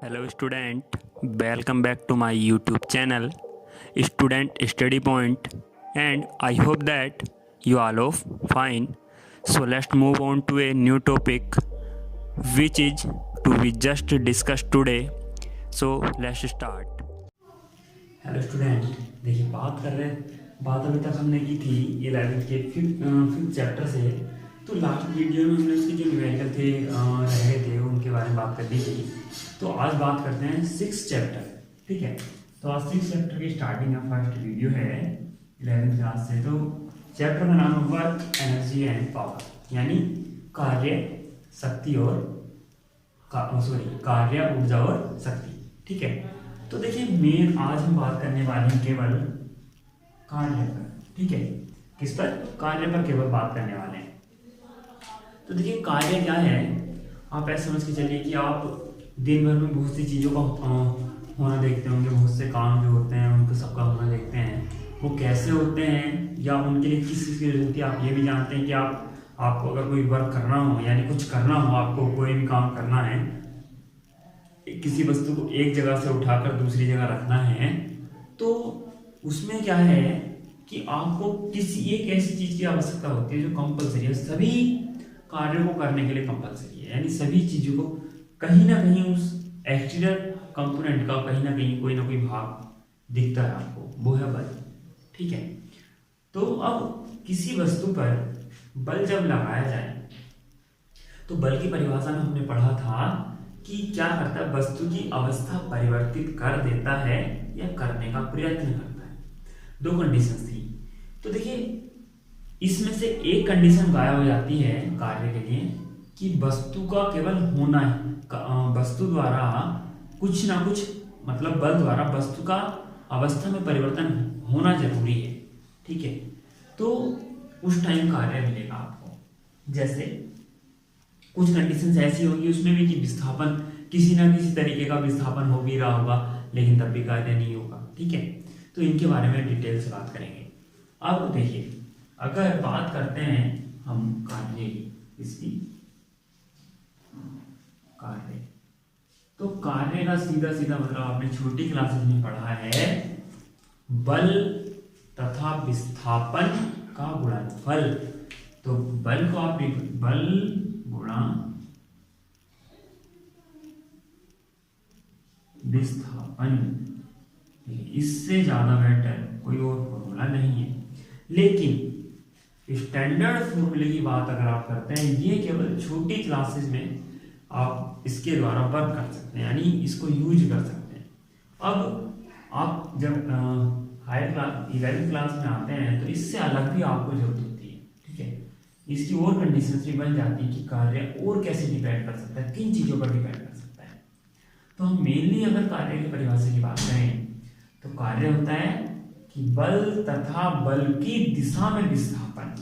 Hello student, welcome back to my YouTube channel Student Study Point, and I hope that you all are fine. So let's move on to a new topic which is to be just discussed today. So let's start. Hello student, देखिए बात अभी तक हमने की थी 11th के fifth chapter से। तो लास्ट वीडियो में हमने उसके जो न्यूमेरिकल थे रह गए थे उनके बारे में बात कर दी थी। तो आज बात करते हैं 6th चैप्टर। ठीक है, तो आज 6th चैप्टर की स्टार्टिंग का फर्स्ट वीडियो है 11th क्लास से। तो चैप्टर का नाम है वर्क, एनर्जी एंड पावर, यानी कार्य, शक्ति और कार्य, ऊर्जा और शक्ति। ठीक है, तो देखिए मेन आज हम बात करने वाले हैं केवल कार्य पर। ठीक है, किस पर? कार्य पर केवल बात करने वाले हैं। तो देखिए कार्य क्या है, आप ऐसे समझ के चलिए कि आप दिन भर में बहुत सी चीज़ों का होना देखते होंगे, बहुत से काम जो होते हैं उनको सबका होना देखते हैं। वो कैसे होते हैं या उनके लिए किस चीज़ की जरूरत होती है आप ये भी जानते हैं कि आपको अगर कोई वर्क करना हो, यानी कुछ करना हो, आपको कोई भी काम करना है, किसी वस्तु को एक जगह से उठाकर दूसरी जगह रखना है, तो उसमें क्या है कि आपको किसी एक ऐसी चीज की आवश्यकता होती है जो कंपलसरी है, सभी कार्यों को करने के लिए कंपलसरी है। यानी सभी चीजों को कहीं ना कहीं उस एक्सटीरियर कंपोनेंट का कहीं ना कहीं कोई ना कोई भाग दिखता है आपको, वो है बल। ठीक है, तो अब किसी वस्तु पर बल जब लगाया जाए तो बल की परिभाषा में हमने पढ़ा था कि क्या करता है, वस्तु की अवस्था परिवर्तित कर देता है या करने का प्रयत्न करता है। दो कंडीशन थी। तो देखिए इसमें से एक कंडीशन गायब हो जाती है कार्य के लिए कि वस्तु का केवल होना है, वस्तु द्वारा कुछ ना कुछ, मतलब बल द्वारा वस्तु का अवस्था में परिवर्तन होना जरूरी है। ठीक है, तो उस टाइम कार्य मिलेगा आपको। जैसे कुछ कंडीशंस ऐसी होगी उसमें भी कि विस्थापन, किसी ना किसी तरीके का विस्थापन हो भी रहा होगा लेकिन तब भी कार्य नहीं होगा। ठीक है, तो इनके बारे में डिटेल से बात करेंगे। अब देखिए अगर बात करते हैं हम कार्य की, इसकी कार्य, तो कार्य का सीधा सीधा मतलब आपने छोटी क्लासेस में पढ़ा है, बल तथा विस्थापन का गुणनफल। तो बल को आप बल गुणा विस्थापन, इससे ज्यादा बेटर कोई और फॉर्मूला नहीं है। लेकिन स्टैंडर्ड फॉर्मूले की बात अगर आप करते हैं, ये केवल छोटी क्लासेस में आप इसके द्वारा वर्क कर सकते हैं, यानी इसको यूज कर सकते हैं। अब आप जब हायर क्लास 11th क्लास में आते हैं तो इससे अलग भी आपको जरूरत होती है। ठीक है, इसकी और कंडीशंस भी बन जाती है कि कार्य और कैसे डिपेंड कर सकता है, किन चीजों पर डिपेंड कर सकता है। तो हम मेनली अगर कार्य की परिभाषा की बात करें तो कार्य होता है कि बल तथा बल की दिशा में विस्थापन।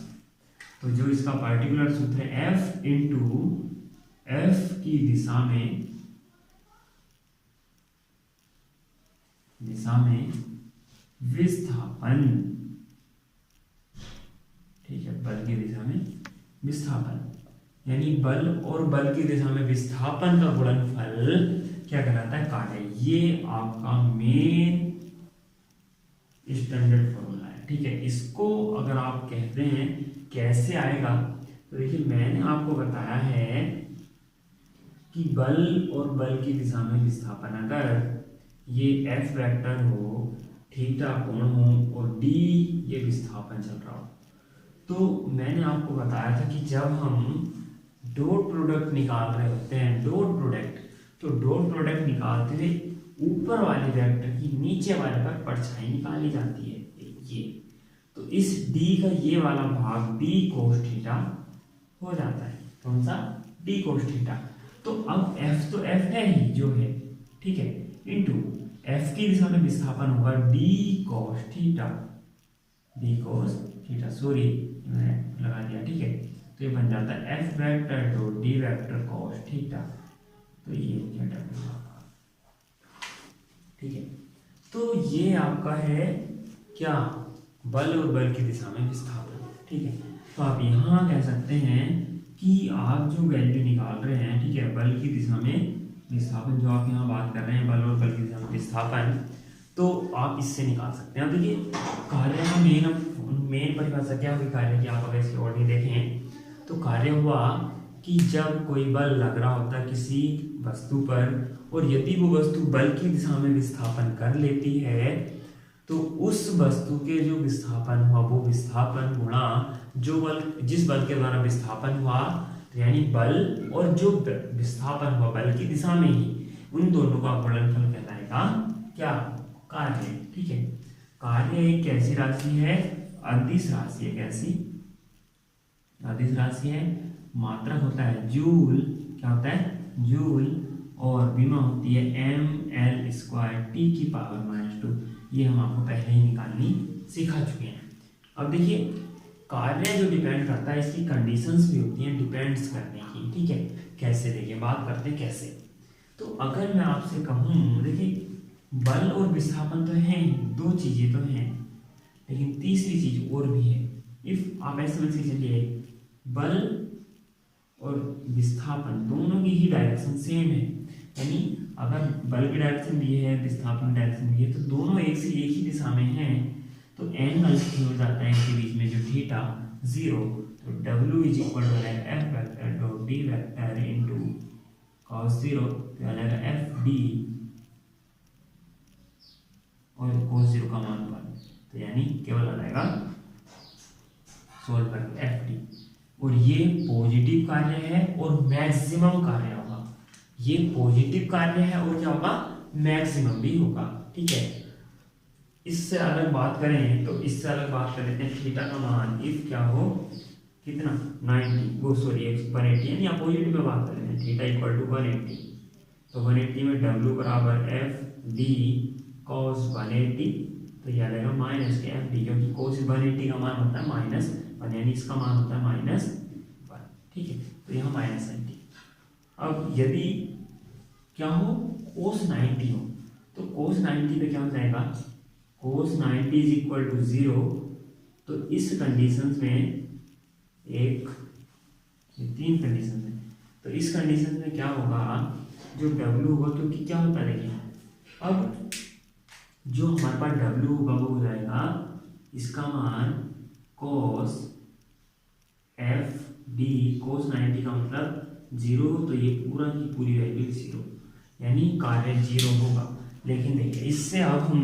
तो जो इसका पार्टिकुलर सूत्र है F इंटू F की दिशा में विस्थापन। ठीक है, बल की दिशा में विस्थापन, यानी बल और बल की दिशा में विस्थापन का गुणनफल क्या कहलाता है? कार्य। ये आपका मेन स्टैंडर्ड फॉर्मूला है। ठीक है, इसको अगर आप कहते हैं कैसे आएगा, तो देखिए मैंने आपको बताया है कि बल और बल की दिशा में विस्थापन, अगर ये F वेक्टर हो, थीटा कोण हो और D ये विस्थापन चल रहा हो, तो मैंने आपको बताया था कि जब हम डॉट प्रोडक्ट निकाल रहे होते हैं, डॉट प्रोडक्ट, तो डॉट प्रोडक्ट निकालते हुए ऊपर वाले वेक्टर की नीचे वाले पर परछाई निकाली जाती है, ये। तो इस D का ये वाला भाग D cos थीटा हो जाता है। कौन सा? D cos theta. तो अब F तो F है ही जो है, ठीक है, इंटू F की दिशा में विस्थापन होगा D cos theta, D cos theta, sorry मैंने लगा दिया। ठीक है, तो ये बन जाता है F वेक्टर तो D वेक्टर cos थीटा, तो ये हो गया W। ठीक है, तो ये आपका है क्या? बल और बल की दिशा में विस्थापन। ठीक है, तो आप यहाँ कह सकते हैं कि आप जो वैल्यू निकाल रहे हैं, ठीक है, बल की दिशा में विस्थापन जो आप यहाँ बात कर रहे हैं, बल और बल की दिशा में विस्थापन, तो आप इससे निकाल सकते हैं। देखिए कार्य का मेन परिभाषा क्या हुई कार्य की, आप अगर इसकी और नहीं देखें तो कार्य हुआ कि जब कोई बल लग रहा होता है किसी वस्तु पर और यदि वो वस्तु बल की दिशा में विस्थापन कर लेती है तो उस वस्तु के जो विस्थापन हुआ वो विस्थापन गुणा जो बल, जिस बल के द्वारा विस्थापन हुआ, यानी बल और जो विस्थापन हुआ बल की दिशा में ही, उन दोनों का गुणनफल कहलाएगा क्या, कार्य। ठीक है, कार्य एक कैसी राशि है, अदिश राशि है। कैसी, अदिश राशि है। मात्रक होता है जूल, क्या होता है जूल, और विमा होती है ml² T⁻²। ये हम आपको पहले ही निकालनी सिखा चुके हैं। अब देखिए कार्य जो डिपेंड करता है इसकी कंडीशंस भी होती हैं डिपेंड्स करने की। ठीक है, कैसे, देखिए बात करते हैं कैसे। तो अगर मैं आपसे कहूँ, देखिए बल और विस्थापन तो हैं, दो चीजें तो हैं, लेकिन तीसरी चीज और भी है। इफ आप ऐसे समझ के चलिए बल और विस्थापन दोनों की ही डायरेक्शन सेम है, यानी अगर बल की डायरेक्शन भी है विस्थापन की डायरेक्शन भी है तो दोनों एक ही दिशा में हैं, तो एंगल हो जाता है इनके बीच में जो थीटा 0, तो W = F∗D cos 0, तो आ जाएगा FD और cos 0 का मान 1, तो यानी केवल आ जाएगा सोल्व करके FD। और ये पॉजिटिव कार्य है और मैक्सिमम कार्य होगा, ये पॉजिटिव कार्य है और क्या होगा, मैक्सिमम भी होगा। ठीक है, इससे अलग बात करें तो इससे अलग बात कर लेते हैं थीटा का मान इफ क्या हो, कितना 90, वो सॉरी 180, यानी अपोजिट में बात कर लेते हैं थीटा = 180, तो 180 में W = FD cos 180, तो यह आ जाएगा माइनस के FD, क्योंकि cos 180 का मान होता है -1, यानी इसका मान होता है -1। ठीक है, तो यहाँ -90। अब यदि क्या हो cos 90 हो तो cos 90 पे क्या हो जाएगा, cos 90 = 0, तो इस कंडीशन में तीन कंडीशन है, तो इस कंडीशन में क्या होगा, जो W होगा, क्योंकि क्या होता है देखिए अब जो हमारे पास W होगा वो हो जाएगा इसका मान cos FD, cos 90 का मतलब 0, तो ये पूरा की पूरी वैल्यू 0, यानी कार्य 0 होगा। लेकिन देखिए इससे अब हम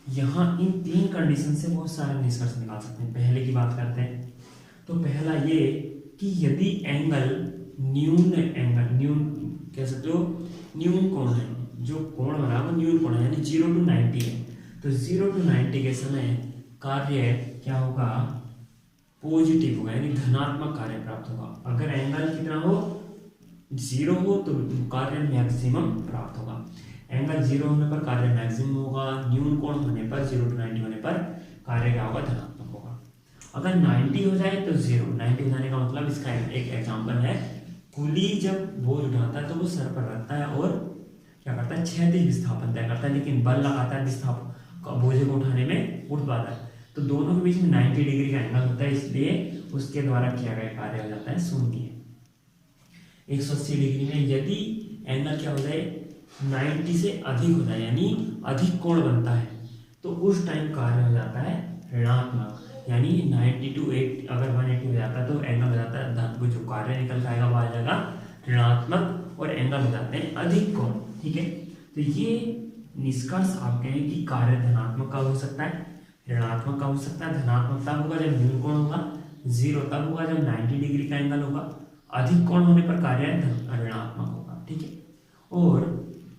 यहाँ इन तीन कंडीशन से बहुत सारे निष्कर्ष निकाल सकते हैं। पहले की बात करते हैं, तो पहला ये कि यदि एंगल न्यून कह सकते हो न्यून कोण है, जो कोण बना वो न्यून कोण है, यानी 0 to 90 है, तो 0 to 90 के समय कार्य क्या होगा, पॉजिटिव होगा, यानी धनात्मक कार्य प्राप्त होगा। अगर एंगल कितना हो, 0 हो तो कार्य मैक्सिमम प्राप्त होगा। एंगल 0 होने पर कार्य मैक्सिमम होगा, न्यून कोण होने पर 0 to 90 होने पर कार्य क्या होगा, धनात्मक होगा। अगर 90 हो जाए तो 0, 90 हो जाने का मतलब इसका एक एग्जांपल है, कुली जब बोझ उठाता है तो वो सर पर रखता है और क्या करता है, क्षैतिज विस्थापन तय करता है, लेकिन बल लगाता है विस्थापन बोझे को उठाने में ऊर्ध्वाधर, तो दोनों के बीच में 90 डिग्री का एंगल होता है, इसलिए उसके द्वारा किया गया कार्य हो जाता है शून्य। 180 डिग्री में यदि एंगल क्या हो जाए, 90 से अधिक हो जाए, यानी अधिक कोण बनता है, तो उस टाइम कार्य हो जाता है ऋणात्मक, यानी 90 to 8 अगर 180 हो जाता है तो एंगल हो जाता है धन, जो कार्य निकल जाएगा वो आ जाएगा ऋणात्मक, और एंगल हो जाते हैं अधिक कोण। ठीक है, तो ये निष्कर्ष आप कहें कि कार्य धनात्मक कब हो सकता है, ऋणात्मक कब हो सकता है, धनात्मक तब होगा जब न्यून कोण होगा, 0 तब होगा जब 90 डिग्री का एंगल होगा, अधिक कोण होने पर कार्य ऋणात्मक होगा। ठीक है, और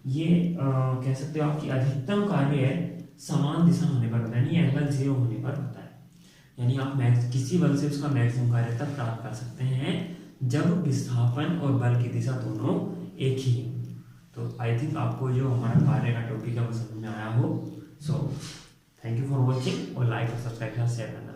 ये कह सकते हो आपकी अधिकतम कार्य समान दिशा होने पर होता है, यानी एंगल 0 होने पर होता है, यानी आप किसी बल से उसका मैक्सिमम कार्य तब प्राप्त कर सकते हैं जब विस्थापन और बल की दिशा दोनों एक ही हो। तो आई थिंक आपको जो हमारा कार्य का टॉपिक है वो समझ में आया हो। So thank you for watching, और लाइक और सब्सक्राइब शेयर करना।